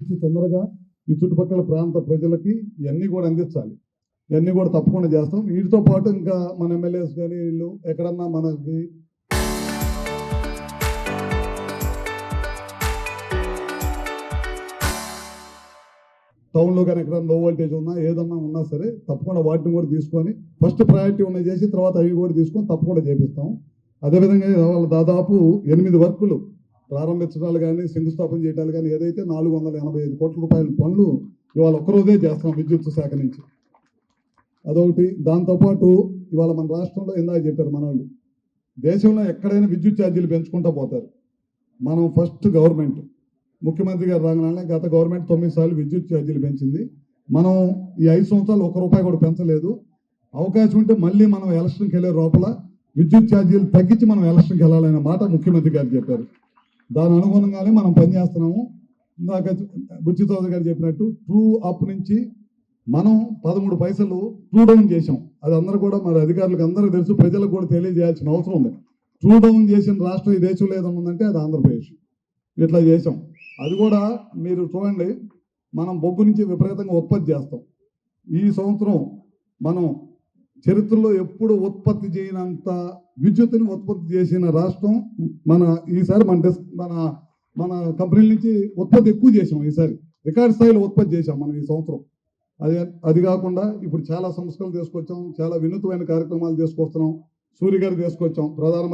తొందరగా ఈ చుట్టుపక్కల ప్రాంత ప్రజలకి ఇవన్నీ కూడా అందించాలి. ఇవన్నీ కూడా తప్పకుండా చేస్తాం. వీటితో పాటు ఇంకా మన ఎమ్మెల్యేస్ కానీ వీళ్ళు ఎక్కడన్నా మనకి టౌన్లో కానీ ఎక్కడన్నా లో వోల్టేజ్ ఉన్నా ఏదన్నా ఉన్నా సరే తప్పకుండా వాటిని కూడా తీసుకొని ఫస్ట్ ప్రయారిటీ ఉన్నాయి చేసి తర్వాత అవి కూడా తీసుకొని తప్పకుండా చేపిస్తాం. అదేవిధంగా వాళ్ళు దాదాపు 8 వర్కులు ప్రారంభించడాలు కానీ శంకుస్థాపన చేయడాలు కానీ ఏదైతే 485 కోట్ల రూపాయల పనులు ఇవాళ ఒక్కరోజే చేస్తాం విద్యుత్ శాఖ నుంచి. అదొకటి. దాంతోపాటు ఇవాళ మన రాష్ట్రంలో ఇందాక చెప్పారు మన వాళ్ళు, దేశంలో ఎక్కడైనా విద్యుత్ ఛార్జీలు పెంచుకుంటూ పోతారు. మనం ఫస్ట్ గవర్నమెంట్ ముఖ్యమంత్రి గారు రాగానే గత గవర్నమెంట్ 9 సార్లు విద్యుత్ ఛార్జీలు పెంచింది. మనం ఈ 5 సంవత్సరాలు ₹1 కూడా పెంచలేదు. అవకాశం ఉంటే మళ్ళీ మనం ఎలక్షన్కి వెళ్ళే లోపల విద్యుత్ ఛార్జీలు తగ్గించి మనం ఎలక్షన్కి వెళ్ళాలనే మాట ముఖ్యమంత్రి గారు చెప్పారు. దాని అనుగుణంగానే మనం పనిచేస్తున్నాము. ఇందాక బుచ్చి చౌదరి గారు చెప్పినట్టు ట్రూ అప్ నుంచి మనం 13 పైసలు ట్రూ డౌన్ చేసాం. అది అందరూ కూడా మరి అధికారులకు అందరూ తెలుసు, ప్రజలకు కూడా తెలియజేయాల్సిన అవసరం ఉంది. ట్రూ డౌన్ చేసిన రాష్ట్రం ఈ దేశంలో ఏదైనా ఉందంటే అది ఆంధ్రప్రదేశ్. ఇట్లా చేసాం. అది కూడా మీరు చూడండి, మనం బొగ్గు నుంచి విపరీతంగా ఉత్పత్తి చేస్తాం. ఈ సంవత్సరం మనం చరిత్రలో ఎప్పుడు ఉత్పత్తి చేయనంత విద్యుత్తుని ఉత్పత్తి చేసిన రాష్ట్రం మన ఈసారి మన కంపెనీల నుంచి ఉత్పత్తి ఎక్కువ చేసాం. ఈసారి రికార్డ్ స్థాయిలో ఉత్పత్తి చేసాం మనం ఈ సంవత్సరం. అది కాకుండా ఇప్పుడు చాలా సంస్థలు తీసుకొచ్చాం, చాలా వినూత్నమైన కార్యక్రమాలు తీసుకొస్తున్నాం. సూర్య గారు తీసుకొచ్చాం, ప్రధానమంత్రి